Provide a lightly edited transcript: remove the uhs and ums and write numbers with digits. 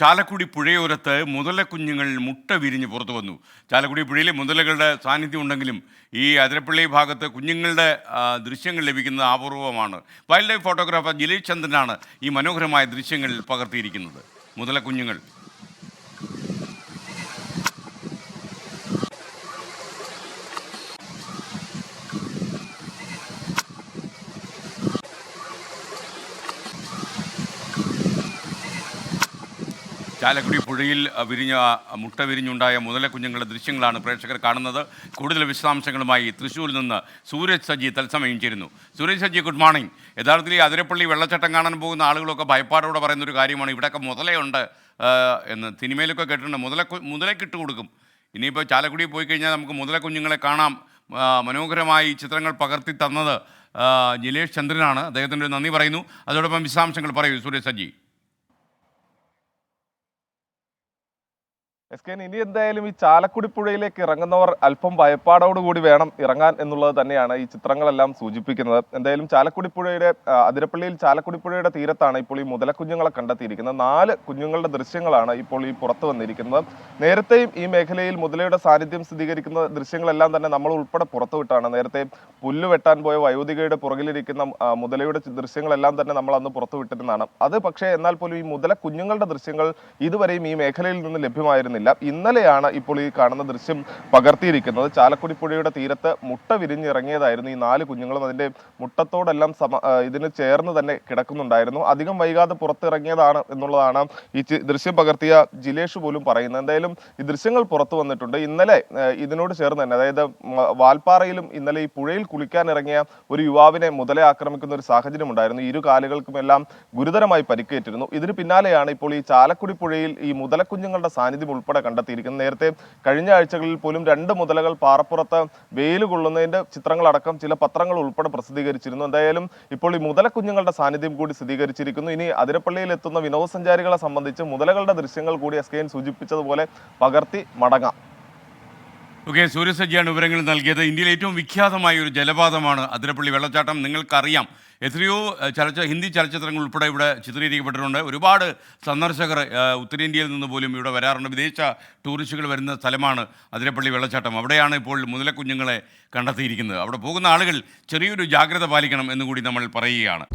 ചാലക്കുടി പുഴയോരത്ത് മുതലക്കുഞ്ഞുങ്ങൾ മുട്ട വിരിഞ്ഞ് പുറത്തു വന്നു. ചാലക്കുടി പുഴയിൽ മുതലകളുടെ സാന്നിധ്യം ഉണ്ടെങ്കിലും ഈ അതിരപ്പള്ളി ഭാഗത്ത് കുഞ്ഞുങ്ങളുടെ ദൃശ്യങ്ങൾ ലഭിക്കുന്നത് അപൂർവമാണ്. വൈൽഡ് ലൈഫ് ഫോട്ടോഗ്രാഫർ ജിലേഷ് ചന്ദ്രനാണ് ഈ മനോഹരമായ ദൃശ്യങ്ങൾ പകർത്തിയിരിക്കുന്നത്. മുതലക്കുഞ്ഞുങ്ങൾ ചാലക്കുടി പുഴയിൽ മുട്ട വിരിഞ്ഞുണ്ടായ മുതലക്കുഞ്ഞുങ്ങളുടെ ദൃശ്യങ്ങളാണ് പ്രേക്ഷകർ കാണുന്നത്. കൂടുതൽ വിശദാംശങ്ങളുമായി തൃശ്ശൂരിൽ നിന്ന് സൂരജ് സജി തത്സമയം ചേരുന്നു. Suraj Saji, good morning. യഥാർത്ഥത്തിൽ ഈ അതിരപ്പള്ളി വെള്ളച്ചാട്ടം കാണാൻ പോകുന്ന ആളുകളൊക്കെ ഭയപ്പാടോടെ പറയുന്നൊരു കാര്യമാണ് ഇവിടെയൊക്കെ മുതലയുണ്ട് എന്ന്. സിനിമയിലൊക്കെ കേട്ടിട്ടുണ്ട്, മുതലക്കിട്ട് കൊടുക്കും. ഇനിയിപ്പോൾ ചാലക്കുടി പോയി കഴിഞ്ഞാൽ നമുക്ക് മുതലക്കുഞ്ഞുങ്ങളെ കാണാം. മനോഹരമായി ചിത്രങ്ങൾ പകർത്തി തന്നത് ജിലേഷ് ചന്ദ്രനാണ്. അദ്ദേഹത്തിൻ്റെ നന്ദി പറയുന്നു. അതോടൊപ്പം വിശദാംശങ്ങൾ പറയൂ സൂരജ് സജി. ഇനി എന്തായാലും ഈ ചാലക്കുടി പുഴയിലേക്ക് ഇറങ്ങുന്നവർ അല്പം ഭയപ്പാടോടുകൂടി വേണം ഇറങ്ങാൻ എന്നുള്ളത് തന്നെയാണ് ഈ ചിത്രങ്ങളെല്ലാം സൂചിപ്പിക്കുന്നത്. എന്തായാലും ചാലക്കുടി പുഴയുടെ അതിരപ്പള്ളിയിൽ ചാലക്കുടി പുഴയുടെ തീരത്താണ് ഇപ്പോൾ ഈ മുതലക്കുഞ്ഞുങ്ങളെ കണ്ടെത്തിയിരിക്കുന്നത്. 4 കുഞ്ഞുങ്ങളുടെ ദൃശ്യങ്ങളാണ് ഇപ്പോൾ ഈ പുറത്തു വന്നിരിക്കുന്നത്. നേരത്തെയും ഈ മേഖലയിൽ മുതലയുടെ സാന്നിധ്യം സ്ഥിരീകരിക്കുന്ന ദൃശ്യങ്ങളെല്ലാം തന്നെ നമ്മൾ ഉൾപ്പെടെ പുറത്തുവിട്ടാണ്. നേരത്തെ പുല്ല് വെട്ടാൻ പോയ വയോധികയുടെ പുറകിലിരിക്കുന്ന മുതലയുടെ ദൃശ്യങ്ങളെല്ലാം തന്നെ നമ്മൾ അന്ന് പുറത്തുവിട്ടിരുന്നതാണ്. അത് പക്ഷേ എന്നാൽ പോലും ഈ മുതല കുഞ്ഞുങ്ങളുടെ ദൃശ്യങ്ങൾ ഇതുവരെയും ഈ മേഖലയിൽ നിന്ന് ലഭ്യമായിരുന്നില്ല. ഇന്നലെയാണ് ഇപ്പോൾ ഈ കാണുന്ന ദൃശ്യം പകർത്തിയിരിക്കുന്നത്. ചാലക്കുടി പുഴയുടെ തീരത്ത് മുട്ട വിരിഞ്ഞിറങ്ങിയതായിരുന്നു ഈ 4 കുഞ്ഞുങ്ങളും. അതിന്റെ മുട്ടത്തോടെല്ലാം ഇതിന് ചേർന്ന് തന്നെ കിടക്കുന്നുണ്ടായിരുന്നു. അധികം വൈകാതെ പുറത്തിറങ്ങിയതാണ് എന്നുള്ളതാണ് ഈ ദൃശ്യം പകർത്തിയ ജിലേഷ് പോലും പറയുന്നത്. എന്തായാലും ഈ ദൃശ്യങ്ങൾ പുറത്തു വന്നിട്ടുണ്ട്. ഇന്നലെ ഇതിനോട് ചേർന്ന് തന്നെ, അതായത് വാൽപ്പാറയിലും ഇന്നലെ ഈ പുഴയിൽ കുളിക്കാൻ ഇറങ്ങിയ ഒരു യുവാവിനെ മുതല ആക്രമിക്കുന്ന ഒരു സാഹചര്യം ഉണ്ടായിരുന്നു. ഇരു കാലുകൾക്കുമെല്ലാം ഗുരുതരമായി പരിക്കേറ്റിരുന്നു. ഇതിന് പിന്നാലെയാണ് ഇപ്പോൾ ഈ ചാലക്കുടി പുഴയിൽ ഈ മുതലക്കുഞ്ഞുങ്ങളുടെ സാന്നിധ്യം ഉൾപ്പെടെ കണ്ടെത്തിയിരിക്കുന്നത്. നേരത്തെ കഴിഞ്ഞ ആഴ്ചകളിൽ പോലും 2 മുതലകൾ പാറപ്പുറത്ത് വെയിൽ കൊള്ളുന്നതിന്റെ ചിത്രങ്ങളടക്കം ചില പത്രങ്ങൾ ഉൾപ്പെടെ പ്രസിദ്ധീകരിച്ചിരുന്നു. എന്തായാലും ഇപ്പോൾ ഈ മുതലക്കുഞ്ഞുങ്ങളുടെ സാന്നിധ്യം കൂടി സ്ഥിരീകരിച്ചിരിക്കുന്നു. ഇനി അതിരപ്പള്ളിയിൽ എത്തുന്ന വിനോദസഞ്ചാരികളെ സംബന്ധിച്ച് മുതലകളുടെ ദൃശ്യങ്ങൾ കൂടി SKN സൂചിപ്പിച്ചതുപോലെ പകർത്തി മടങ്ങാം. ഓക്കെ, സൂരജ് സജിയാണ് വിവരങ്ങൾ നൽകിയത്. ഇന്ത്യയിലെ ഏറ്റവും വിഖ്യാതമായ ഒരു ജലപാതമാണ് അതിരപ്പള്ളി വെള്ളച്ചാട്ടം. നിങ്ങൾക്കറിയാം, എത്രയോ ഹിന്ദി ചലച്ചിത്രങ്ങൾ ഉൾപ്പെടെ ഇവിടെ ചിത്രീകരിക്കപ്പെട്ടിട്ടുണ്ട്. ഒരുപാട് സന്ദർശകർ ഉത്തരേന്ത്യയിൽ നിന്ന് പോലും ഇവിടെ വരാറുണ്ട്. വിദേശ ടൂറിസ്റ്റുകൾ വരുന്ന സ്ഥലമാണ് അതിരപ്പള്ളി വെള്ളച്ചാട്ടം. അവിടെയാണ് ഇപ്പോൾ മുതലക്കുഞ്ഞുങ്ങളെ കണ്ടെത്തിയിരിക്കുന്നത്. അവിടെ പോകുന്ന ആളുകൾ ചെറിയൊരു ജാഗ്രത പാലിക്കണം എന്നുകൂടി നമ്മൾ പറയുകയാണ്.